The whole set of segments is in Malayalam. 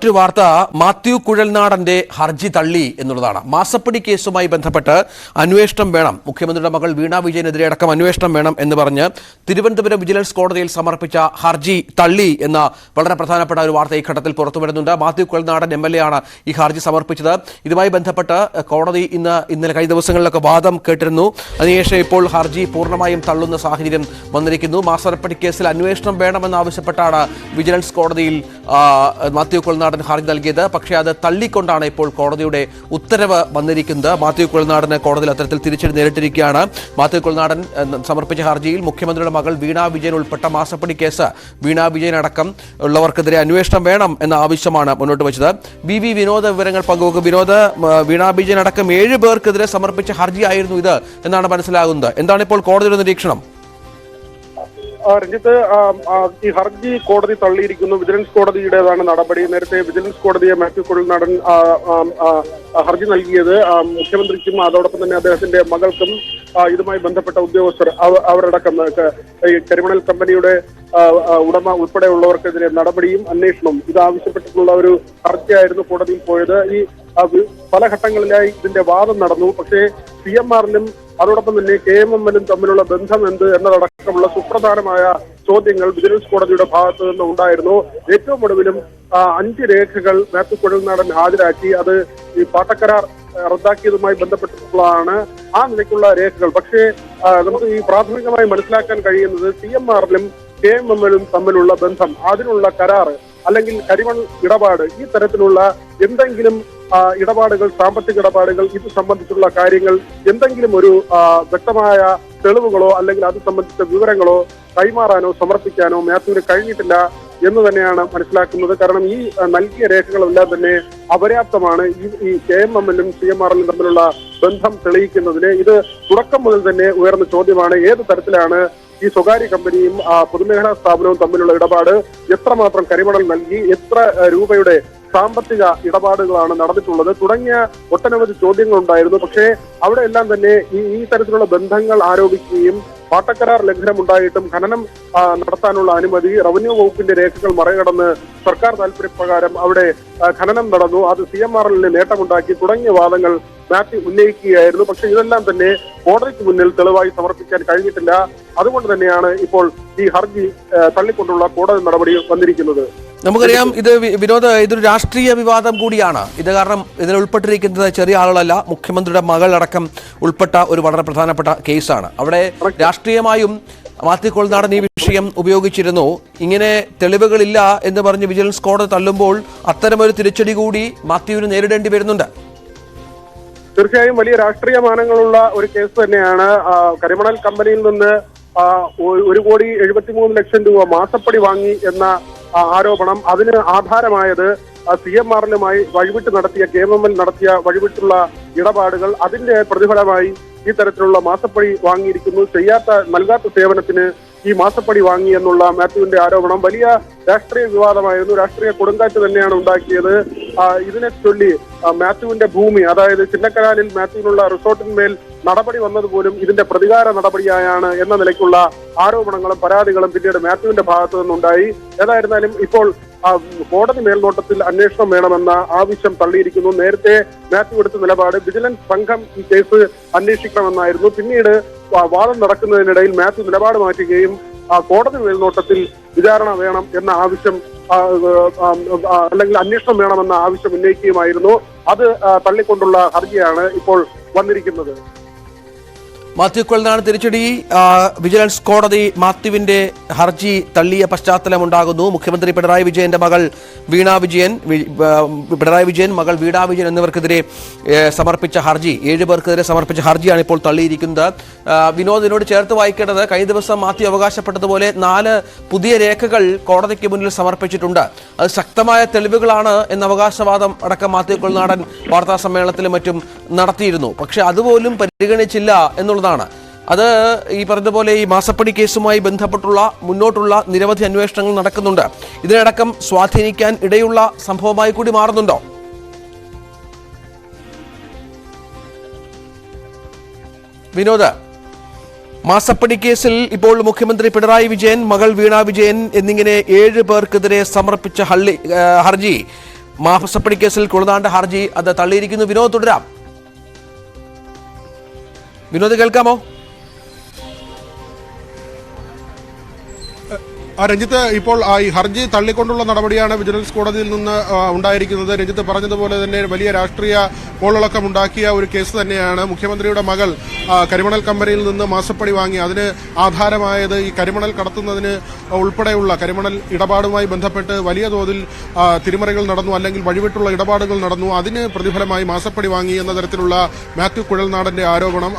മറ്റൊരു വാർത്ത മാത്യു കുഴൽനാടന്റെ ഹർജി തള്ളി എന്നുള്ളതാണ്. മാസപ്പടി കേസുമായി ബന്ധപ്പെട്ട് അന്വേഷണം വേണം, മുഖ്യമന്ത്രിയുടെ മകൾ വീണ വിജയനെതിരെ അടക്കം അന്വേഷണം വേണം എന്ന് പറഞ്ഞ് തിരുവനന്തപുരം വിജിലൻസ് കോടതിയിൽ സമർപ്പിച്ച ഹർജി തള്ളി എന്ന വളരെ പ്രധാനപ്പെട്ട ഒരു വാർത്ത ഈ ഘട്ടത്തിൽ പുറത്തു വരുന്നുണ്ട്. മാത്യു കുഴൽനാടൻ MLA ആണ് ഈ ഹർജി സമർപ്പിച്ചത്. ഇതുമായി ബന്ധപ്പെട്ട് കോടതി ഇന്നലെ കഴിഞ്ഞ ദിവസങ്ങളിലൊക്കെ വാദം കേട്ടിരുന്നു. അതിനുശേഷം ഇപ്പോൾ ഹർജി പൂർണ്ണമായും തള്ളുന്ന സാഹചര്യം വന്നിരിക്കുന്നു. മാസപ്പടി കേസിൽ അന്വേഷണം വേണമെന്നാവശ്യപ്പെട്ടാണ് വിജിലൻസ് കോടതിയിൽ മാത്യു കുഴൽനാടൻ ഹർജി നൽകിയത്. പക്ഷേ അത് തള്ളിക്കൊണ്ടാണ് ഇപ്പോൾ കോടതിയുടെ ഉത്തരവ് വന്നിരിക്കുന്നത്. മാത്യു കുഴൽനാടന് കോടതിയിൽ അത്തരത്തിൽ തിരിച്ചടി നേരിട്ടിരിക്കുകയാണ്. മാത്യു കുഴൽനാടൻ സമർപ്പിച്ച ഹർജിയിൽ മുഖ്യമന്ത്രിയുടെ മകൾ വീണ വിജയൻ ഉൾപ്പെട്ട മാസപ്പടി കേസ് വീണ വിജയൻ അടക്കം ഉള്ളവർക്കെതിരെ അന്വേഷണം വേണം എന്ന ആവശ്യമാണ് മുന്നോട്ട് വെച്ചത്. BV വിനോദ വിവരങ്ങൾ പങ്കുവെക്കും. വിനോദ്, വീണ വിജയൻ അടക്കം 7 പേർക്കെതിരെ സമർപ്പിച്ച ഹർജിയായിരുന്നു ഇത് എന്നാണ് മനസ്സിലാകുന്നത്. എന്താണ് ഇപ്പോൾ കോടതിയുടെ നിരീക്ഷണം? രഞ്ജിത്ത്, ഈ ഹർജി കോടതി തള്ളിയിരിക്കുന്നു. വിജിലൻസ് കോടതിയുടേതാണ് നടപടി. നേരത്തെ വിജിലൻസ് കോടതിയെ മാത്യു കുഴൽനാടൻ ഹർജി നൽകിയത് മുഖ്യമന്ത്രിക്കും അതോടൊപ്പം തന്നെ അദ്ദേഹത്തിന്റെ മകൾക്കും ഇതുമായി ബന്ധപ്പെട്ട ഉദ്യോഗസ്ഥർ അവരടക്കം കരിമണൽ കമ്പനിയുടെ ഉടമ ഉൾപ്പെടെയുള്ളവർക്കെതിരെ നടപടിയും അന്വേഷണവും ഇതാവശ്യപ്പെട്ടിട്ടുള്ള ഒരു ഹർജിയായിരുന്നു കോടതിയിൽ പോയത്. ഈ പല ഘട്ടങ്ങളിലായി ഇതിന്റെ വാദം നടന്നു. പക്ഷേ CMR-ലും അതോടൊപ്പം തന്നെ KMML-ഉം തമ്മിലുള്ള ബന്ധം എന്ത് എന്നതടക്കമുള്ള സുപ്രധാനമായ ചോദ്യങ്ങൾ വിജിലൻസ് കോടതിയുടെ ഭാഗത്തു നിന്ന് ഉണ്ടായിരുന്നു. ഏറ്റവും ഒടുവിലും 5 രേഖകൾ മാത്യു കുഴൽനാടൻ ഹാജരാക്കി. അത് ഈ പാട്ടക്കരാർ റദ്ദാക്കിയതുമായി ബന്ധപ്പെട്ടിട്ടുള്ളതാണ് ആ നിലയ്ക്കുള്ള രേഖകൾ. പക്ഷേ നമുക്ക് ഈ പ്രാഥമികമായി മനസ്സിലാക്കാൻ കഴിയുന്നത് CMR-ലും KMML-ഉം തമ്മിലുള്ള ബന്ധം, അതിനുള്ള കരാർ അല്ലെങ്കിൽ കരിമൺ ഇടപാട്, ഈ തരത്തിലുള്ള എന്തെങ്കിലും ഇടപാടുകൾ, സാമ്പത്തിക ഇടപാടുകൾ, ഇത് സംബന്ധിച്ചുള്ള കാര്യങ്ങൾ എന്തെങ്കിലും ഒരു വ്യക്തമായ തെളിവുകളോ അല്ലെങ്കിൽ അത് സംബന്ധിച്ച വിവരങ്ങളോ കൈമാറാനോ സമർപ്പിക്കാനോ മാത്യുവിന് കഴിഞ്ഞിട്ടില്ല എന്ന് തന്നെയാണ് മനസ്സിലാക്കുന്നത്. കാരണം ഈ നൽകിയ രേഖകളെല്ലാം തന്നെ അപര്യാപ്തമാണ്. ഈ KMML-ഉം CMR-ലും തമ്മിലുള്ള ബന്ധം തെളിയിക്കുന്നതിന്. ഇത് തുടക്കം മുതൽ തന്നെ ഉയർന്ന ചോദ്യമാണ്. ഏത് തരത്തിലാണ് ഈ സ്വകാര്യ കമ്പനിയും പൊതുമേഖലാ സ്ഥാപനവും തമ്മിലുള്ള ഇടപാട്, എത്രമാത്രം കരിമണൽ നൽകി, എത്ര രൂപയുടെ സാമ്പത്തിക ഇടപാടുകളാണ് നടന്നിട്ടുള്ളത് തുടങ്ങിയ ഒട്ടനവധി ചോദ്യങ്ങൾ ഉണ്ടായിരുന്നു. പക്ഷേ അവിടെ എല്ലാം തന്നെ ഈ തരത്തിലുള്ള ബന്ധങ്ങൾ ആരോപിക്കുകയും പാട്ടക്കരാർ ലംഘനം ഉണ്ടായിട്ടും ഖനനം നടത്താനുള്ള അനുമതി, റവന്യൂ വകുപ്പിന്റെ രേഖകൾ മറികടന്ന് സർക്കാർ താല്പര്യപ്രകാരം അവിടെ ഖനനം നടന്നു, അത് CMR-ലിന് നേട്ടമുണ്ടാക്കി തുടങ്ങിയ വാദങ്ങൾ മാത്യു ഉന്നയിക്കുകയായിരുന്നു. പക്ഷെ ഇതെല്ലാം തന്നെ കോടതിക്ക് മുന്നിൽ തെളിവായി സമർപ്പിക്കാൻ കഴിഞ്ഞിട്ടില്ല. അതുകൊണ്ട് തന്നെയാണ് ഇപ്പോൾ ഈ ഹർജി തള്ളിക്കൊണ്ടുള്ള കോടതി നടപടി വന്നിരിക്കുന്നത്. നമുക്കറിയാം, ഇത് വിനോദ്, ഇതൊരു രാഷ്ട്രീയ വിവാദം കൂടിയാണ്. ഇത് കാരണം ഇതിൽ ഉൾപ്പെട്ടിരിക്കുന്നത് ചെറിയ ആളുകളല്ല, മുഖ്യമന്ത്രിയുടെ മകൾ അടക്കം ഉൾപ്പെട്ട ഒരു വളരെ പ്രധാനപ്പെട്ട കേസാണ്. അവിടെ രാഷ്ട്രീയമായും മാത്യു കുഴൽനാടൻ ഈ വിഷയം ഉപയോഗിച്ചിരുന്നു. ഇങ്ങനെ തെളിവുകളില്ല എന്ന് പറഞ്ഞ് വിജിലൻസ് കോടതി തള്ളുമ്പോൾ അത്തരമൊരു തിരിച്ചടി കൂടി മാത്യുവിന് നേരിടേണ്ടി വരുന്നുണ്ട്. തീർച്ചയായും വലിയ രാഷ്ട്രീയ മാനങ്ങളുള്ള ഒരു കേസ് തന്നെയാണ്. കരിമണൽ കമ്പനിയിൽ നിന്ന് 1,73,00,000 രൂപ മാസപ്പടി വാങ്ങി എന്ന ആരോപണം, അതിന് ആധാരമായത് CMR-ലുമായി വഴിവിട്ട് നടത്തിയ, KMML നടത്തിയ വഴിവിട്ടുള്ള ഇടപാടുകൾ, അതിന്റെ പ്രതിഫലമായി ഈ തരത്തിലുള്ള മാസപ്പടി വാങ്ങിയിരിക്കുന്നു. നൽകാത്ത സേവനത്തിന് ഈ മാസപ്പടി വാങ്ങി എന്നുള്ള മാത്യുവിന്റെ ആരോപണം വലിയ രാഷ്ട്രീയ വിവാദമായിരുന്നു. രാഷ്ട്രീയ കൊടുങ്കാറ്റ് തന്നെയാണ് ഉണ്ടാക്കിയത്. ഇതിനെ ചൊല്ലി മാത്യുവിന്റെ ഭൂമി, അതായത് ചിന്നക്കനാലിൽ മാത്യുവിനുള്ള റിസോർട്ടിന്മേൽ നടപടി വന്നതുപോലും ഇതിന്റെ പ്രതികാര നടപടിയായാണ് എന്ന നിലയ്ക്കുള്ള ആരോപണങ്ങളും പരാതികളും പിന്നീട് മാത്യുവിന്റെ ഭാഗത്തു നിന്നുണ്ടായി. ഏതായിരുന്നാലും ഇപ്പോൾ കോടതി മേൽനോട്ടത്തിൽ അന്വേഷണം വേണമെന്ന ആവശ്യം തള്ളിയിരിക്കുന്നു. നേരത്തെ മാത്യു എടുത്ത നിലപാട് വിജിലൻസ് സംഘം ഈ കേസ് അന്വേഷിക്കണമെന്നായിരുന്നു. പിന്നീട് വാദം നടക്കുന്നതിനിടയിൽ മാത്യു നിലപാട് മാറ്റുകയും കോടതി മേൽനോട്ടത്തിൽ വിചാരണ വേണം എന്ന ആവശ്യം അല്ലെങ്കിൽ അന്വേഷണം വേണമെന്ന ആവശ്യം ഉന്നയിക്കുകയുമായിരുന്നു. അത് തള്ളിക്കൊണ്ടുള്ള ഹർജിയാണ് ഇപ്പോൾ വന്നിരിക്കുന്നത്. മാത്യു കുഴൽനാടൻ തിരിച്ചടി. വിജിലൻസ് കോടതി മാത്യുവിന്റെ ഹർജി തള്ളിയ പശ്ചാത്തലമുണ്ടാകുന്നു. മുഖ്യമന്ത്രി പിണറായി വിജയന്റെ മകൾ വീണ വിജയൻ, മകൾ വീണ വിജയൻ എന്നിവർക്കെതിരെ സമർപ്പിച്ച ഹർജി, 7 പേർക്കെതിരെ സമർപ്പിച്ച ഹർജിയാണ് ഇപ്പോൾ തള്ളിയിരിക്കുന്നത്. വിനോദിനോട് ചേർത്ത് വായിക്കേണ്ടത്, കഴിഞ്ഞ ദിവസം മാത്യു അവകാശപ്പെട്ടതുപോലെ 4 പുതിയ രേഖകൾ കോടതിക്ക് മുന്നിൽ സമർപ്പിച്ചിട്ടുണ്ട്. അത് ശക്തമായ തെളിവുകളാണ് എന്ന അവകാശവാദം അടക്കം മാത്യു കുഴൽനാടൻ വാർത്താ സമ്മേളനത്തിലും മറ്റും നടത്തിയിരുന്നു. പക്ഷെ അതുപോലും പരിഗണിച്ചില്ല എന്നുള്ളത്. അത് ഈ പറഞ്ഞതുപോലെ ഈ മാസപ്പടി കേസുമായി ബന്ധപ്പെട്ടുള്ള മുന്നോട്ടുള്ള നിരവധി അന്വേഷണങ്ങൾ നടക്കുന്നുണ്ട്. ഇതിനടക്കം സ്വാധീനിക്കാൻ ഇടയുള്ള സംഭവമായി കൂടി മാറുന്നുണ്ടോ? വിനോദ്, മാസപ്പടി കേസിൽ ഇപ്പോൾ മുഖ്യമന്ത്രി പിണറായി വിജയൻ, മകൾ വീണ വിജയൻ എന്നിങ്ങനെ 7 പേർക്കെതിരെ സമർപ്പിച്ച ഹർജി മാസപ്പടി കേസിൽ കുഴൽനാടന്റെ ഹർജി അത് തള്ളിയിരിക്കുന്നു. വിനോദ് തുടരാം. വിനോദ് കേൾക്കാമോ? രഞ്ജിത്ത്, ഇപ്പോൾ ഈ ഹർജി തള്ളിക്കൊണ്ടുള്ള നടപടിയാണ് വിജിലൻസ് കോടതിയിൽ നിന്ന് ഉണ്ടായിരിക്കുന്നത്. രഞ്ജിത്ത് പറഞ്ഞതുപോലെ തന്നെ വലിയ രാഷ്ട്രീയ കോളിളക്കം ഉണ്ടാക്കിയ ഒരു കേസ് തന്നെയാണ്. മുഖ്യമന്ത്രിയുടെ മകൾ കരിമണൽ കമ്പനിയിൽ നിന്ന് മാസപ്പടി വാങ്ങി അതിന് ആധാരമായത് ഈ കരിമണൽ കടത്തുന്നതിന് ഉൾപ്പെടെയുള്ള കരിമണൽ ഇടപാടുമായി ബന്ധപ്പെട്ട് വലിയ തോതിൽ തിരിമറികൾ നടന്നു, അല്ലെങ്കിൽ വഴിവിട്ടുള്ള ഇടപാടുകൾ നടന്നു. അതിന് പ്രതിഫലമായി മാസപ്പടി വാങ്ങി എന്ന തരത്തിലുള്ള മാത്യു കുഴൽനാടന്റെ ആരോപണം,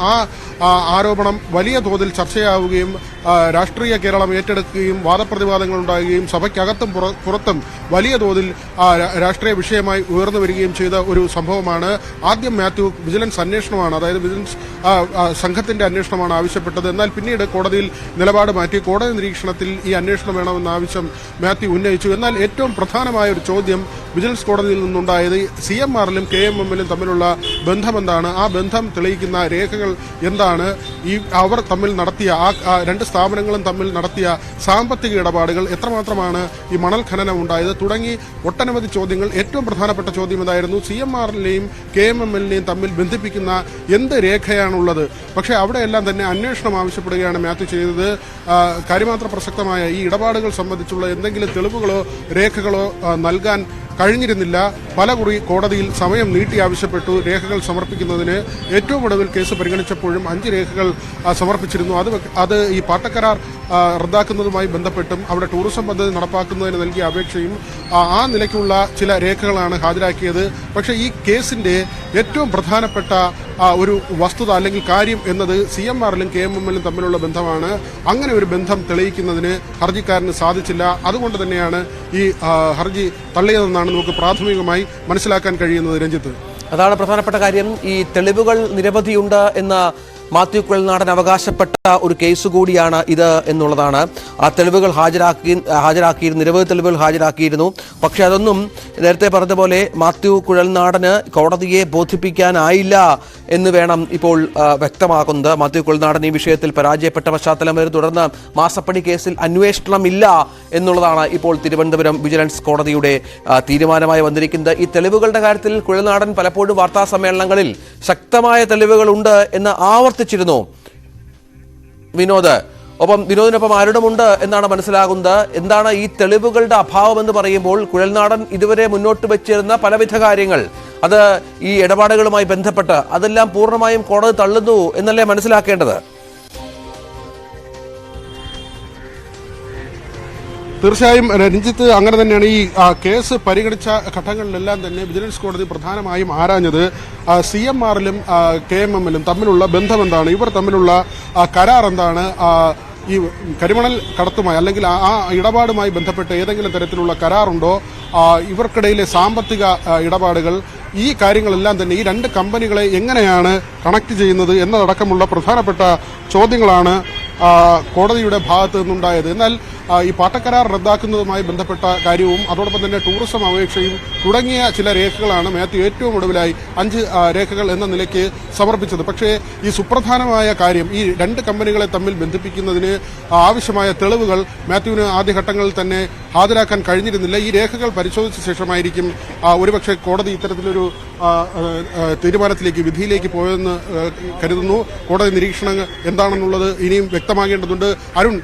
ആരോപണം വലിയ തോതിൽ ചർച്ചയാവുകയും രാഷ്ട്രീയ കേരളം ഏറ്റെടുക്കുകയും വാദപ്രതിവാദങ്ങൾ ഉണ്ടാകുകയും സഭയ്ക്കകത്തും പുറത്തും വലിയ തോതിൽ രാഷ്ട്രീയ വിഷയമായി ഉയർന്നു വരികയും ചെയ്ത ഒരു സംഭവമാണ്. ആദ്യം മാത്യു വിജിലൻസ് അന്വേഷണമാണ്, അതായത് വിജിലൻസ് സംഘത്തിന്റെ അന്വേഷണമാണ് ആവശ്യപ്പെട്ടത്. എന്നാൽ പിന്നീട് കോടതിയിൽ നിലപാട് മാറ്റി കോടതി നിരീക്ഷണത്തിൽ ഈ അന്വേഷണം വേണമെന്ന ആവശ്യം മാത്യു ഉന്നയിച്ചു. എന്നാൽ ഏറ്റവും പ്രധാനമായ ഒരു ചോദ്യം വിജിലൻസ് കോടതിയിൽ നിന്നുണ്ടായത് CMRലും KMMലും തമ്മിലുള്ള ബന്ധമെന്താണ്, ആ ബന്ധം തെളിയിക്കുന്ന രേഖകൾ എന്താണ്, അവർ തമ്മിൽ നടത്തിയ ആ രണ്ട് സ്ഥാപനങ്ങളും തമ്മിൽ നടത്തിയ സാമ്പത്തിക ഇടപാടുകൾ എത്രമാത്രമാണ് ഈ മണൽ ഖനനം ഉണ്ടായത് തുടങ്ങി ഒട്ടനവധി ചോദ്യങ്ങൾ. ഏറ്റവും പ്രധാനപ്പെട്ട ചോദ്യം ഇതായിരുന്നു, CMRലിനെയും KMMലിനെയും തമ്മിൽ ബന്ധിപ്പിക്കുന്ന എന്ത് രേഖയാണുള്ളത്. പക്ഷേ അവിടെയെല്ലാം തന്നെ അന്വേഷണം ആവശ്യപ്പെടുകയാണ് മാത്യു ചെയ്തത്. കാര്യമാത്ര പ്രസക്തമായ ഈ ഇടപാടുകൾ സംബന്ധിച്ചുള്ള എന്തെങ്കിലും തെളിവുകളോ രേഖകളോ നൽകാൻ കഴിഞ്ഞിരുന്നില്ല. പലകുറി കോടതിയിൽ സമയം നീട്ടി ആവശ്യപ്പെട്ടു രേഖകൾ സമർപ്പിക്കുന്നതിന്. ഏറ്റവും ഒടുവിൽ കേസ് പരിഗണിച്ചപ്പോഴും 5 രേഖകൾ സമർപ്പിച്ചിരുന്നു. അത് ഈ പാട്ടക്കരാർ റദ്ദാക്കുന്നതുമായി ബന്ധപ്പെട്ടും അവിടെ ടൂറിസം പദ്ധതി നടപ്പാക്കുന്നതിന് നൽകിയ അപേക്ഷയും ആ നിലയ്ക്കുള്ള ചില രേഖകളാണ് ഹാജരാക്കിയത്. പക്ഷേ ഈ കേസിന്റെ ഏറ്റവും പ്രധാനപ്പെട്ട ഒരു വസ്തുത അല്ലെങ്കിൽ കാര്യം എന്നത് CMRലും KMMലും തമ്മിലുള്ള ബന്ധമാണ്. അങ്ങനെ ഒരു ബന്ധം തെളിയിക്കുന്നതിന് ഹർജിക്കാരന് സാധിച്ചില്ല. അതുകൊണ്ട് തന്നെയാണ് ഈ ഹർജി തള്ളിയതെന്നാണ് നമുക്ക് പ്രാഥമികമായി മനസ്സിലാക്കാൻ കഴിയുന്നത്. രഞ്ജിത്ത്, അതാണ് പ്രധാനപ്പെട്ട കാര്യം. ഈ തെളിവുകൾ നിരവധിയുണ്ട് എന്ന മാത്യു കുഴൽനാടൻ അവകാശപ്പെട്ട ഒരു കേസ് കൂടിയാണ് ഇത് എന്നുള്ളതാണ്. ആ തെളിവുകൾ ഹാജരാക്കിയിരുന്നു, നിരവധി തെളിവുകൾ ഹാജരാക്കിയിരുന്നു. പക്ഷെ അതൊന്നും നേരത്തെ പറഞ്ഞതുപോലെ മാത്യു കുഴൽനാടന് കോടതിയെ ബോധിപ്പിക്കാനായില്ല എന്ന് വേണം ഇപ്പോൾ വ്യക്തമാക്കുന്നത്. മാത്യു കുഴൽനാടൻ ഈ വിഷയത്തിൽ പരാജയപ്പെട്ട പശ്ചാത്തലം വരെ തുടർന്ന് മാസപ്പടി കേസിൽ അന്വേഷണമില്ല എന്നുള്ളതാണ് ഇപ്പോൾ തിരുവനന്തപുരം വിജിലൻസ് കോടതിയുടെ തീരുമാനമായി വന്നിരിക്കുന്നത്. ഈ തെളിവുകളുടെ കാര്യത്തിൽ കുഴൽനാടൻ പലപ്പോഴും വാർത്താ സമ്മേളനങ്ങളിൽ ശക്തമായ തെളിവുകളുണ്ട് എന്ന് ആവർത്തിച്ചിരുന്നു വിനോദ്. ഒപ്പം വിനോദിനൊപ്പം ആരുടമുണ്ട് എന്നാണ് മനസ്സിലാകുന്നത്. എന്താണ് ഈ തെളിവുകളുടെ അഭാവം എന്ന് പറയുമ്പോൾ? കുഴൽനാടൻ ഇതുവരെ മുന്നോട്ട് വെച്ചിരുന്ന പലവിധ കാര്യങ്ങൾ, അത് ഈ ഇടപാടുകളുമായി ബന്ധപ്പെട്ട് അതെല്ലാം പൂർണ്ണമായും കോടതി തള്ളുന്നു എന്നല്ലേ മനസ്സിലാക്കേണ്ടത്? തീർച്ചയായും രഞ്ജിത്ത്, അങ്ങനെ തന്നെയാണ്. ഈ കേസ് പരിഗണിച്ച ഘട്ടങ്ങളിലെല്ലാം തന്നെ വിജിലൻസ് കോടതി പ്രധാനമായും ആരാഞ്ഞത് CMRലും KMMലും തമ്മിലുള്ള ബന്ധം എന്താണ്, ഇവർ തമ്മിലുള്ള കരാർ എന്താണ്, ഈ കരിമണൽ കടത്തുമായി അല്ലെങ്കിൽ ആ ഇടപാടുമായി ബന്ധപ്പെട്ട് ഏതെങ്കിലും തരത്തിലുള്ള കരാറുണ്ടോ, ഇവർക്കിടയിലെ സാമ്പത്തിക ഇടപാടുകൾ, ഈ കാര്യങ്ങളെല്ലാം തന്നെ ഈ രണ്ട് കമ്പനികളെ എങ്ങനെയാണ് കണക്ട് ചെയ്യുന്നത് എന്നതടക്കമുള്ള പ്രധാനപ്പെട്ട ചോദ്യങ്ങളാണ് കോടതിയുടെ ഭാഗത്ത് നിന്നുണ്ടായത്. എന്നാൽ ഈ പാട്ടക്കരാർ റദ്ദാക്കുന്നതുമായി ബന്ധപ്പെട്ട കാര്യവും അതോടൊപ്പം തന്നെ ടൂറിസം അപേക്ഷയും തുടങ്ങിയ ചില രേഖകളാണ് മാത്യു ഏറ്റവും ഒടുവിലായി 5 രേഖകൾ എന്ന നിലയ്ക്ക് സമർപ്പിച്ചത്. പക്ഷേ ഈ സുപ്രധാനമായ കാര്യം, ഈ രണ്ട് കമ്പനികളെ തമ്മിൽ ബന്ധിപ്പിക്കുന്നതിന് ആവശ്യമായ തെളിവുകൾ മാത്യുവിന് ആദ്യഘട്ടങ്ങളിൽ തന്നെ ഹാജരാക്കാൻ കഴിഞ്ഞിരുന്നില്ല. ഈ രേഖകൾ പരിശോധിച്ച ശേഷമായിരിക്കും ഒരുപക്ഷെ കോടതി ഇത്തരത്തിലൊരു തീരുമാനത്തിലേക്ക്, വിധിയിലേക്ക് പോയതെന്ന് കരുതുന്നു. കോടതി നിരീക്ഷണം എന്താണെന്നുള്ളത് ഇനിയും വ്യക്തമാകേണ്ടതുണ്ട്. അരുൺ,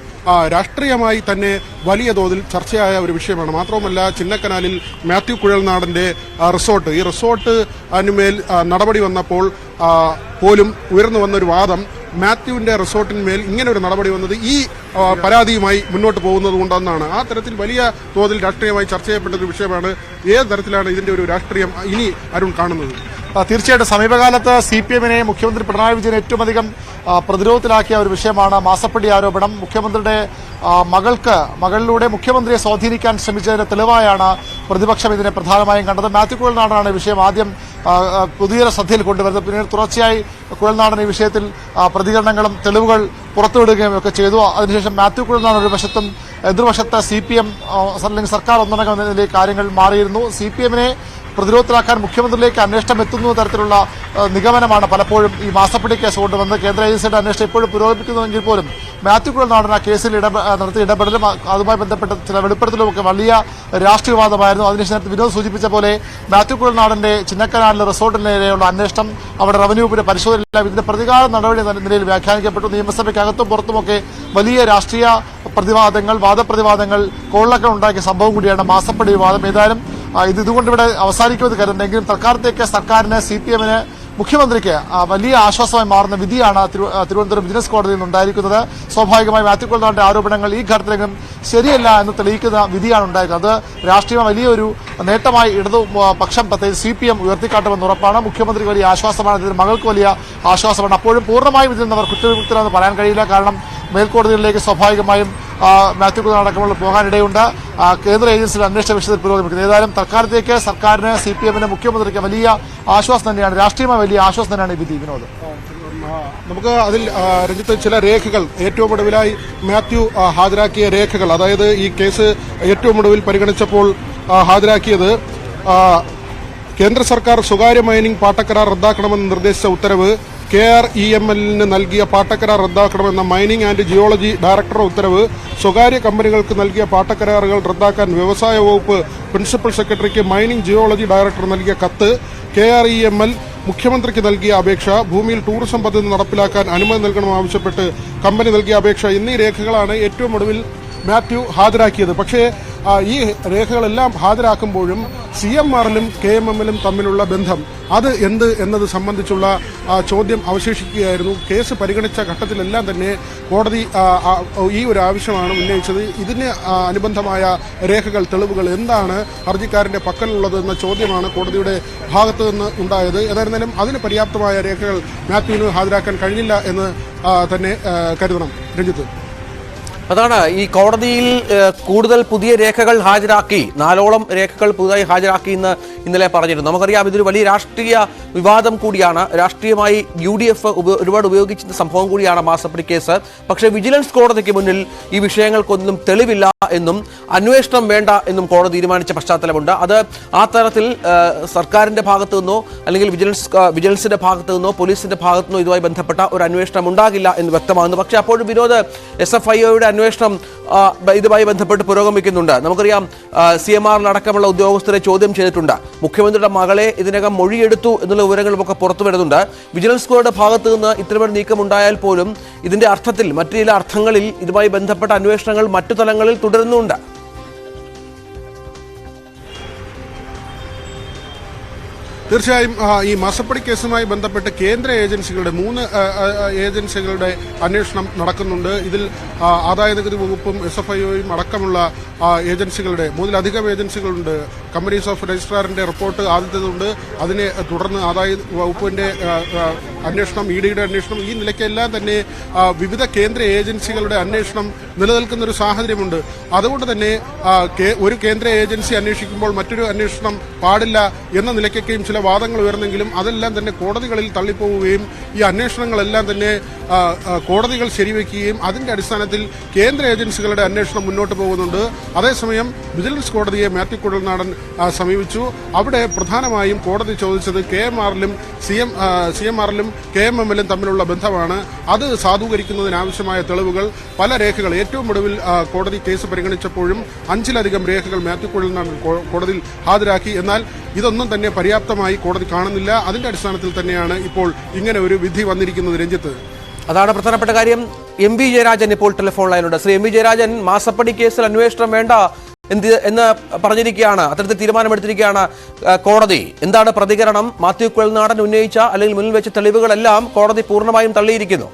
രാഷ്ട്രീയമായി തന്നെ വലിയ തോതിൽ ചർച്ചയായ ഒരു വിഷയമാണ്. മാത്രവുമല്ല, ചിന്നക്കനാലിൽ മാത്യു കുഴൽനാടന്റെ റിസോർട്ട്, ഈ റിസോർട്ടിനുമേൽ നടപടി വന്നപ്പോൾ പോലും ഉയർന്നു വന്നൊരു വാദം, മാത്യുവിന്റെ റിസോർട്ടിന്മേൽ ഇങ്ങനെ ഒരു നടപടി വന്നത് ഈ പരാതിയുമായി മുന്നോട്ട് പോകുന്നത് കൊണ്ടെന്നാണ്. ആ തരത്തിൽ വലിയ തോതിൽ രാഷ്ട്രീയമായി ചർച്ച ചെയ്യപ്പെട്ട ഒരു വിഷയമാണ്. ഏത് തരത്തിലാണ് ഇതിന്റെ ഒരു രാഷ്ട്രീയം ഇനി അരുൺ കാണുന്നത്? തീർച്ചയായിട്ടും സമീപകാലത്ത് CPMനെ മുഖ്യമന്ത്രി പിണറായി വിജയൻ ഏറ്റവും അധികം പ്രതിരോധത്തിലാക്കിയ ഒരു വിഷയമാണ് മാസപ്പടി ആരോപണം. മുഖ്യമന്ത്രിയുടെ മകളിലൂടെ മുഖ്യമന്ത്രിയെ സ്വാധീനിക്കാൻ ശ്രമിച്ചതിന്റെ തെളിവായാണ് പ്രതിപക്ഷം ഇതിനെ പ്രധാനമായും കണ്ടത്. മാത്യു കുഴൽനാടനാണ് ഈ വിഷയം ആദ്യം പുതിയ ശ്രദ്ധയിൽ കൊണ്ടുവരുന്നത്. പിന്നീട് തുടർച്ചയായി കുഴൽനാടൻ ഈ വിഷയത്തിൽ പ്രതികരണങ്ങളും തെളിവുകൾ പുറത്തുവിടുകയും ഒക്കെ ചെയ്തു. അതിനുശേഷം മാത്യു കുഴൽനാടൻ ഒരു വശത്തും എതിർവശത്ത് CPM അല്ലെങ്കിൽ സർക്കാർ ഒന്നടങ്കം എന്ന നിലയിൽ കാര്യങ്ങൾ മാറിയിരുന്നു. CPM-നെ പ്രതിരോധത്തിലാക്കാൻ മുഖ്യമന്ത്രിയിലേക്ക് അന്വേഷണം എത്തുന്ന തരത്തിലുള്ള നിഗമനമാണ് പലപ്പോഴും ഈ മാസപ്പടി കേസ് കൊണ്ടുവന്ന് കേന്ദ്ര ഏജൻസിയുടെ അന്വേഷണം ഇപ്പോഴും പുരോഗമിക്കുന്നുവെങ്കിൽ പോലും മാത്യു കുഴൽനാടൻ ആ കേസിൽ നടത്തിയ ഇടപെടലും അതുമായി ബന്ധപ്പെട്ട ചില വെളിപ്പെടുത്തലും ഒക്കെ വലിയ രാഷ്ട്രീയവാദമായിരുന്നു. അതിനുശേഷം വിനോദ് സൂചിപ്പിച്ച പോലെ മാത്യു കുഴൽനാടന്റെ ചിന്നക്കനാലിലെ റിസോർട്ടിനെതിരെയുള്ള അന്വേഷണം അവിടെ റവന്യൂ വകുപ്പിന്റെ പരിശോധനയില്ല. ഇതിന്റെ പ്രതികാര നടപടി എന്ന നിലയിൽ വ്യാഖ്യാനിക്കപ്പെട്ടു. നിയമസഭയ്ക്കകത്തും പുറത്തുമൊക്കെ വലിയ രാഷ്ട്രീയ പ്രതിവാദങ്ങൾ വാദപ്രതിവാദങ്ങൾ കോളിളക്കം ഉണ്ടാക്കിയ സംഭവം കൂടിയാണ് മാസപ്പടി വിവാദം. ഏതായാലും ഇതുകൊണ്ട് ഇവിടെ അവസാനിക്കുമെന്ന് കരുതുന്നെങ്കിലും തൽക്കാലത്തേക്ക് സർക്കാരിന് CPM-ന് മുഖ്യമന്ത്രിക്ക് വലിയ ആശ്വാസമായി മാറുന്ന വിധിയാണ് തിരുവനന്തപുരം വിജിലൻസ് കോടതിയിൽ നിന്നുണ്ടായിരിക്കുന്നത്. സ്വാഭാവികമായി മാത്യു കുഴൽനാടന്റെ ആരോപണങ്ങൾ ഈ ഘട്ടത്തിലെങ്കിലും ശരിയല്ല എന്ന് തെളിയിക്കുന്ന വിധിയാണ് ഉണ്ടായിരിക്കുന്നത്. അത് രാഷ്ട്രീയം വലിയൊരു നേട്ടമായി ഇടതുപക്ഷം പ്രത്യേകിച്ച് CPM ഉയർത്തിക്കാട്ടുമെന്ന് ഉറപ്പാണ്. മുഖ്യമന്ത്രിക്ക് വലിയ ആശ്വാസമാണ്, ഇതിന് മകൾക്ക് വലിയ ആശ്വാസമാണ്. അപ്പോഴും പൂർണ്ണമായും ഇതിൽ നിന്നവർ കുറ്റവിമുക്തരാണെന്ന് പറയാൻ കഴിയില്ല. കാരണം മേൽക്കോടതികളിലേക്ക് സ്വാഭാവികമായും മാത്യു കുഴൽനാടൻ അടക്കമുള്ള പോകാനിടയുണ്ട്. കേന്ദ്ര ഏജൻസിയുടെ അന്വേഷണ വിഷയത്തിൽ പുരോഗമിക്കുന്നത്. ഏതായാലും തൽക്കാലത്തേക്ക് സർക്കാരിന് CPM-ന് മുഖ്യമന്ത്രിക്ക് വലിയ ആശ്വാസം തന്നെയാണ്, രാഷ്ട്രീയമായി വലിയ ആശ്വാസം തന്നെയാണ് ഈ വിധി. വിനോദ്, നമുക്ക് അതിൽ രഞ്ജിത്ത് ചില രേഖകൾ ഏറ്റവും ഒടുവിലായി മാത്യു ഹാജരാക്കിയ രേഖകൾ, അതായത് ഈ കേസ് ഏറ്റവും ഒടുവിൽ പരിഗണിച്ചപ്പോൾ ഹാജരാക്കിയത് കേന്ദ്ര സർക്കാർ സ്വകാര്യ മൈനിംഗ് പാട്ടക്കരാർ റദ്ദാക്കണമെന്ന് നിർദ്ദേശിച്ച ഉത്തരവ്, KREML-ന് നൽകിയ പാട്ടക്കരാർ റദ്ദാക്കണമെന്ന മൈനിംഗ് ആൻഡ് ജിയോളജി ഡയറക്ടറുടെ ഉത്തരവ്, സ്വകാര്യ കമ്പനികൾക്ക് നൽകിയ പാട്ടക്കരാറുകൾ റദ്ദാക്കാൻ വ്യവസായ വകുപ്പ് പ്രിൻസിപ്പൽ സെക്രട്ടറിക്ക് മൈനിംഗ് ജിയോളജി ഡയറക്ടർ നൽകിയ കത്ത്, KREML മുഖ്യമന്ത്രിക്ക് നൽകിയ അപേക്ഷ, ഭൂമിയിൽ ടൂറിസം പദ്ധതി നടപ്പിലാക്കാൻ അനുമതി നൽകണമെന്നാവശ്യപ്പെട്ട് കമ്പനി നൽകിയ അപേക്ഷ എന്നീ രേഖകളാണ് ഏറ്റവും ഒടുവിൽ മാത്യു ഹാജരാക്കിയത്. പക്ഷേ ഈ രേഖകളെല്ലാം ഹാജരാക്കുമ്പോഴും CMR-ലും KMM-ലും തമ്മിലുള്ള ബന്ധം അത് എന്ത് എന്നത് സംബന്ധിച്ചുള്ള ചോദ്യം അവശേഷിക്കുകയായിരുന്നു. കേസ് പരിഗണിച്ച ഘട്ടത്തിലെല്ലാം തന്നെ കോടതി ഈ ഒരു ആവശ്യമാണ് ഉന്നയിച്ചത്. ഇതിന് അനുബന്ധമായ രേഖകൾ, തെളിവുകൾ എന്താണ് ഹർജിക്കാരന്റെ പക്കലുള്ളത് എന്ന ചോദ്യമാണ് കോടതിയുടെ ഭാഗത്തു നിന്ന് ഉണ്ടായത്. ഏതായിരുന്നാലും അതിന് പര്യാപ്തമായ രേഖകൾ മാത്യുവിന് ഹാജരാക്കാൻ കഴിഞ്ഞില്ല എന്ന് തന്നെ കരുതണം. രഞ്ജിത്ത്, അതാണ് ഈ കോടതിയിൽ കൂടുതൽ പുതിയ രേഖകൾ ഹാജരാക്കി, 4ഓളം രേഖകൾ പുതുതായി ഹാജരാക്കി എന്ന് ഇന്നലെ പറഞ്ഞിരുന്നു. നമുക്കറിയാം ഇതൊരു വലിയ രാഷ്ട്രീയ വിവാദം കൂടിയാണ്. രാഷ്ട്രീയമായി UDF ഒരുപാട് ഉപയോഗിച്ച സംഭവം കൂടിയാണ് മാസപ്പടി കേസ്. പക്ഷേ വിജിലൻസ് കോടതിക്ക് മുന്നിൽ ഈ വിഷയങ്ങൾക്കൊന്നും തെളിവില്ല എന്നും അന്വേഷണം വേണ്ട എന്നും കോടതി തീരുമാനിച്ച പശ്ചാത്തലമുണ്ട്. അത് ആ തരത്തിൽ സർക്കാരിന്റെ ഭാഗത്തു നിന്നോ അല്ലെങ്കിൽ വിജിലൻസിന്റെ ഭാഗത്തു നിന്നോ പോലീസിന്റെ ഭാഗത്തു നിന്നോ ഇതുമായി ബന്ധപ്പെട്ട ഒരു അന്വേഷണം ഉണ്ടാകില്ല എന്ന് വ്യക്തമാകുന്നു. പക്ഷേ അപ്പോഴും വിനോദ്, SFIOയുടെ അന്വേഷണം ഇതുമായി ബന്ധപ്പെട്ട് പുരോഗമിക്കുന്നുണ്ട്. നമുക്കറിയാം CMR-അടക്കമുള്ള ഉദ്യോഗസ്ഥരെ ചോദ്യം ചെയ്തിട്ടുണ്ട്. മുഖ്യമന്ത്രിയുടെ മകളെ ഇതിനകം മൊഴിയെടുത്തു എന്നുള്ള വിവരങ്ങളുമൊക്കെ പുറത്തു വരുന്നുണ്ട്. വിജിലൻസ് കോടതിയുടെ ഭാഗത്തു നിന്ന് ഇത്തരമൊരു നീക്കം ഉണ്ടായാൽ പോലും ഇതിന്റെ അർത്ഥത്തിൽ മറ്റു ചില അർത്ഥങ്ങളിൽ ഇതുമായി ബന്ധപ്പെട്ട അന്വേഷണങ്ങൾ മറ്റു തലങ്ങളിൽ തുടരുന്നുണ്ട്. തീർച്ചയായും ഈ മാസപ്പടി കേസുമായി ബന്ധപ്പെട്ട് കേന്ദ്ര ഏജൻസികളുടെ 3 ഏജൻസികളുടെ അന്വേഷണം നടക്കുന്നുണ്ട്. ഇതിൽ ആദായനികുതി വകുപ്പും SFIOയും അടക്കമുള്ള ഏജൻസികളുടെ 3-ലധികം ഏജൻസികളുണ്ട്. കമ്പനീസ് ഓഫ് രജിസ്ട്രാറിന്റെ റിപ്പോർട്ട് ആദ്യത്തേതുണ്ട്. അതിനെ തുടർന്ന് ആദായ വകുപ്പിന്റെ അന്വേഷണം, EDയുടെ അന്വേഷണം, ഈ നിലയ്ക്കെല്ലാം തന്നെ വിവിധ കേന്ദ്ര ഏജൻസികളുടെ അന്വേഷണം നിലനിൽക്കുന്ന ഒരു സാഹചര്യമുണ്ട്. അതുകൊണ്ട് തന്നെ ഒരു കേന്ദ്ര ഏജൻസി അന്വേഷിക്കുമ്പോൾ മറ്റൊരു അന്വേഷണം പാടില്ല എന്ന നിലയ്ക്കൊക്കെയും ചില വാദങ്ങൾ ഉയർന്നെങ്കിലും അതെല്ലാം തന്നെ കോടതികളിൽ തള്ളിപ്പോവുകയും ഈ അന്വേഷണങ്ങളെല്ലാം തന്നെ കോടതികൾ ശരിവെക്കുകയും അതിന്റെ അടിസ്ഥാനത്തിൽ കേന്ദ്ര ഏജൻസികളുടെ അന്വേഷണം മുന്നോട്ട് പോകുന്നുണ്ട്. അതേസമയം വിജിലൻസ് കോടതിയെ മാത്യു കുഴൽനാടൻ സമീപിച്ചു. അവിടെ പ്രധാനമായും കോടതി ചോദിച്ചത് KMR-ലും CMR-ലും KMM-ലും തമ്മിലുള്ള ബന്ധമാണ്. അത് സാധൂകരിക്കുന്നതിനാവശ്യമായ തെളിവുകൾ, പല രേഖകൾ ഏറ്റവും ഒടുവിൽ കോടതി കേസ് പരിഗണിച്ചപ്പോഴും 5-ലധികം രേഖകൾ മാത്യു കുഴൽനാടൻ കോടതിയിൽ ഹാജരാക്കി. എന്നാൽ ഇതൊന്നും തന്നെ പര്യാപ്തമായി കോടതി കാണുന്നില്ല. അതിന്റെ അടിസ്ഥാനത്തിൽ തന്നെയാണ് ഇപ്പോൾ ഇങ്ങനെ ഒരു വിധി വന്നിരിക്കുന്നത്. രഞ്ജിത്ത്, അതാണ് പ്രധാനപ്പെട്ട കാര്യം. MV ജയരാജൻ ഇപ്പോൾ ടെലിഫോൺ ലൈനുണ്ട്. ശ്രീ MV ജയരാജൻ, മാസപ്പടി കേസിൽ അന്വേഷണം വേണ്ട എന്ന് പറഞ്ഞിരിക്കുകയാണ്, അത്തരത്തിൽ തീരുമാനമെടുത്തിരിക്കുകയാണ് കോടതി. എന്താണ് പ്രതികരണം? മാത്യു കുഴൽനാടൻ ഉന്നയിച്ച അല്ലെങ്കിൽ മുന്നിൽ വെച്ച തെളിവുകളെല്ലാം കോടതി പൂർണ്ണമായും തള്ളിയിരിക്കുന്നു.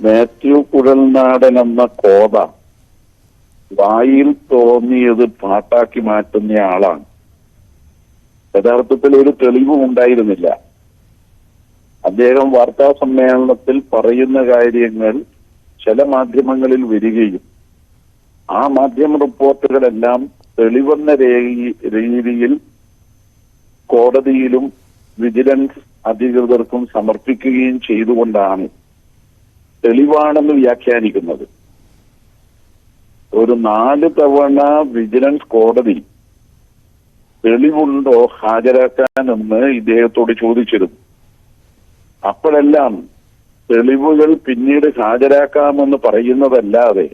മാത്യു കുഴൽനാടൻ എന്ന കോട വായിൽ തോന്നിയത് പാട്ടാക്കി മാറ്റുന്ന ആളാണ്. യഥാർത്ഥത്തിൽ ഒരു തെളിവും ഉണ്ടായിരുന്നില്ല. അദ്ദേഹം വാർത്താ സമ്മേളനത്തിൽ പറയുന്ന കാര്യങ്ങൾ ചില മാധ്യമങ്ങളിൽ വരികയും ആ മാധ്യമ റിപ്പോർട്ടുകളെല്ലാം തെളിവെന്ന രീതിയിൽ കോടതിയിലും വിജിലൻസ് അധികൃതർക്കും സമർപ്പിക്കുകയും ചെയ്തുകൊണ്ടാണ് തെളിവാണെന്ന് വ്യാഖ്യാനിക്കുന്നത്. ഒരു 4 തവണ വിജിലൻസ് കോടതി തെളിവുണ്ടോ ഹാജരാക്കാനെന്ന് ഇദ്ദേഹത്തോട് ചോദിച്ചിരുന്നു. അപ്പോഴെല്ലാം തെളിവുകൾ പിന്നീട് ഹാജരാക്കാമെന്ന് പറയുന്നതല്ലാതെ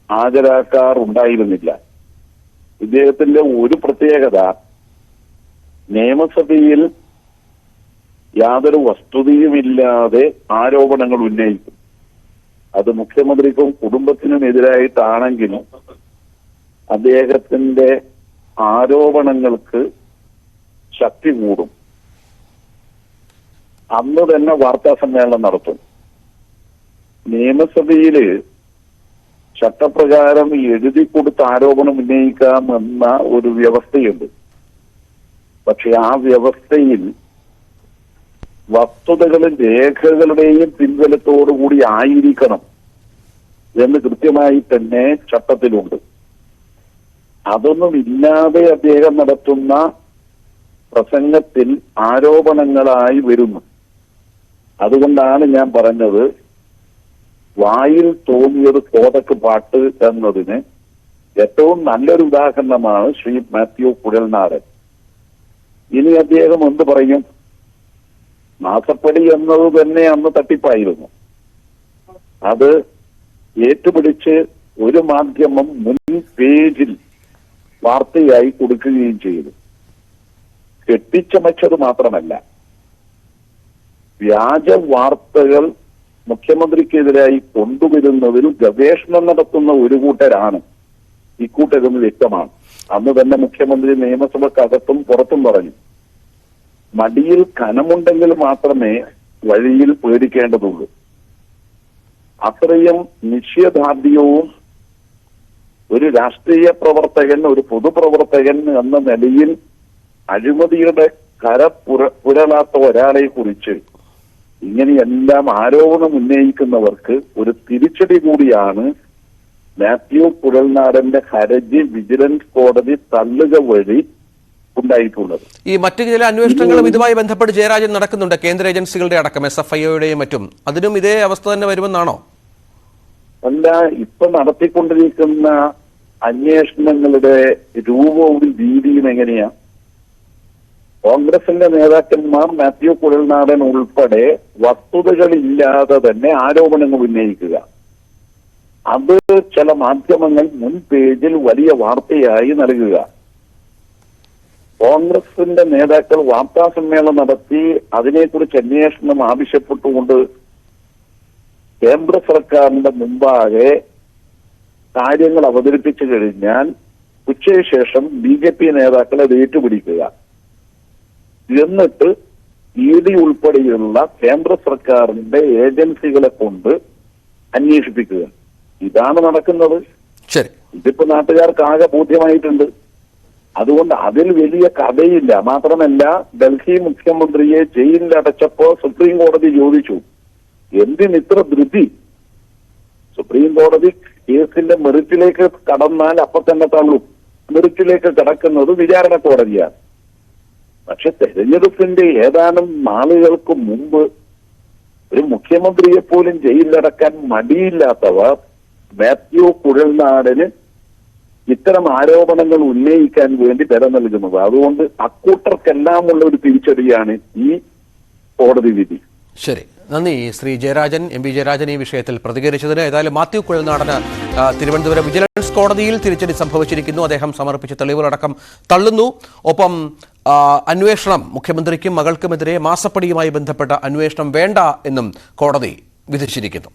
ഹാജരാക്കാറുണ്ടായിരുന്നില്ല. ഇദ്ദേഹത്തിന്റെ ഒരു പ്രത്യേകത, നിയമസഭയിൽ യാതൊരു വസ്തുതയുമില്ലാതെ ആരോപണങ്ങൾ ഉന്നയിക്കും. അത് മുഖ്യമന്ത്രിക്കും കുടുംബത്തിനും എതിരായിട്ടാണെങ്കിലും അദ്ദേഹത്തിന്റെ ആരോപണങ്ങൾക്ക് ശക്തി കൂടും. അന്ന് തന്നെ വാർത്താ സമ്മേളനം നടത്തും. നിയമസഭയില് ചട്ടപ്രകാരം എഴുതി കൊടുത്ത് ആരോപണം ഉന്നയിക്കാമെന്ന ഒരു വ്യവസ്ഥയുണ്ട്. പക്ഷെ ആ വ്യവസ്ഥയിൽ വസ്തുതകളും രേഖകളുടെയും പിൻബലത്തോടുകൂടി ആയിരിക്കണം എന്ന് കൃത്യമായി തന്നെ ചട്ടത്തിലുണ്ട്. അതൊന്നും ഇല്ലാതെ അദ്ദേഹം നടത്തുന്ന പ്രസംഗത്തിൽ ആരോപണങ്ങളായി വരുന്നു. അതുകൊണ്ടാണ് ഞാൻ പറഞ്ഞത്, വായിൽ തോന്നിയത് കോതക്ക് പാട്ട് എന്നതിന് ഏറ്റവും നല്ലൊരു ഉദാഹരണമാണ് ശ്രീ മാത്യു കുഴൽനാടൻ. ഇനി അദ്ദേഹം എന്ത് പറയും? മാസപ്പടി എന്നത് തന്നെ അന്ന് തട്ടിപ്പായിരുന്നു. അത് ഏറ്റുപിടിച്ച് ഒരു മാധ്യമം മുൻ പേജിൽ വാർത്തയായി കൊടുക്കുകയും ചെയ്തു. കെട്ടിച്ചമച്ചത് മാത്രമല്ല, വ്യാജ വാർത്തകൾ മുഖ്യമന്ത്രിക്കെതിരായി കൊണ്ടുവരുന്നതിൽ ഗവേഷണം നടത്തുന്ന ഒരു കൂട്ടരാണ് ഇക്കൂട്ടരെന്ന് വ്യക്തമാണ്. അന്ന് തന്നെ മുഖ്യമന്ത്രി നിയമസഭക്കകത്തും പുറത്തും പറഞ്ഞു, മടിയിൽ കനമുണ്ടെങ്കിൽ മാത്രമേ വഴിയിൽ പേടിക്കേണ്ടതുള്ളൂ. അത്രയും നിശ്ചയദാർഢ്യവും ഒരു രാഷ്ട്രീയ പ്രവർത്തകൻ, ഒരു പൊതുപ്രവർത്തകൻ എന്ന നിലയിൽ അഴിമതിയുടെ പുരളാത്ത ഒരാളെ കുറിച്ച് ഇങ്ങനെയെല്ലാം ആരോപണം ഉന്നയിക്കുന്നവർക്ക് ഒരു തിരിച്ചടി കൂടിയാണ് മാത്യു കുഴൽനാടന്റെ ഹർജി വിജിലൻസ് കോടതി തള്ളുക വഴി ഉണ്ടായിട്ടുള്ളത്. ഈ മറ്റു ചില അന്വേഷണങ്ങളും ഇതുമായി ബന്ധപ്പെട്ട് ജയരാജൻ നടക്കുന്നുണ്ട്, കേന്ദ്ര ഏജൻസികളുടെ അടക്കം SFIOയുടെയും മറ്റും. അതിനും ഇതേ അവസ്ഥ തന്നെ വരുമെന്നാണോ? അല്ല, ഇപ്പൊ നടത്തിക്കൊണ്ടിരിക്കുന്ന അന്വേഷണങ്ങളുടെ രൂപവും രീതിയും എങ്ങനെയാ? കോൺഗ്രസിന്റെ നേതാക്കന്മാർ മാത്യു കുഴൽനാടൻ ഉൾപ്പെടെ വസ്തുതകളില്ലാതെ തന്നെ ആരോപണങ്ങൾ ഉന്നയിക്കുക, അത് ചില മാധ്യമങ്ങൾ മുൻ പേജിൽ വലിയ വാർത്തയായി നൽകുക. കോൺഗ്രസിന്റെ നേതാക്കൾ വാർത്താ സമ്മേളനം നടത്തി അതിനെക്കുറിച്ച് അന്വേഷണം ആവശ്യപ്പെട്ടുകൊണ്ട് കേന്ദ്ര സർക്കാരിന്റെ മുമ്പാകെ കാര്യങ്ങൾ അവതരിപ്പിച്ചു കഴിഞ്ഞാൽ ഉച്ചയ്ക്ക് ശേഷം BJP നേതാക്കൾ അത് ഏറ്റുപിടിക്കുക, എന്നിട്ട് ED ഉൾപ്പെടെയുള്ള കേന്ദ്ര സർക്കാരിന്റെ ഏജൻസികളെ കൊണ്ട് അന്വേഷിപ്പിക്കുക. ഇതാണ് നടക്കുന്നത്. ശരി, ഇതിപ്പോ നാട്ടുകാർക്ക് ആകെ ബോധ്യമായിട്ടുണ്ട്. അതുകൊണ്ട് അതിൽ വലിയ കഥയില്ല. മാത്രമല്ല, ഡൽഹി മുഖ്യമന്ത്രിയെ ജയിലിൽ അടച്ചപ്പോ സുപ്രീം കോടതി ചോദിച്ചു, എന്തിനിത്ര ധൃതി? സുപ്രീം കോടതി കേസിന്റെ മെറിറ്റിലേക്ക് കടന്നാൽ അപ്പൊ തന്നെ തള്ളും. മെറിറ്റിലേക്ക് കടക്കുന്നത് വിചാരണ കോടതിയാണ്. പക്ഷെ തെരഞ്ഞെടുപ്പിന്റെ ഏതാനും നാളുകൾക്ക് മുമ്പ് ഒരു മുഖ്യമന്ത്രിയെ പോലും ജയിലിലടക്കാൻ മടിയില്ലാത്തവർ മാത്യു കുഴൽനാടന് ഇത്തരം ആരോപണങ്ങൾ ഉന്നയിക്കാൻ വേണ്ടി വില നൽകുന്നത്. അതുകൊണ്ട് അക്കൂട്ടർക്കെല്ലാം ഉള്ള ഒരു തിരിച്ചടിയാണ് ഈ കോടതി വിധി. ശരി, നന്ദി ശ്രീ ജയരാജൻ, MP ജയരാജൻ ഈ വിഷയത്തിൽ പ്രതികരിച്ചതിന്. ഏതായാലും മാത്യു കുഴൽനാടന് തിരുവനന്തപുരം വിജിലൻസ് കോടതിയിൽ തിരിച്ചടി സംഭവിച്ചിരിക്കുന്നു. അദ്ദേഹം സമർപ്പിച്ച തെളിവുകളടക്കം തള്ളുന്നു. ഒപ്പം അന്വേഷണം, മുഖ്യമന്ത്രിക്കും മകൾക്കുമെതിരെ മാസപ്പടിയുമായി ബന്ധപ്പെട്ട അന്വേഷണം വേണ്ട എന്നും കോടതി വിധിച്ചിരിക്കുന്നു.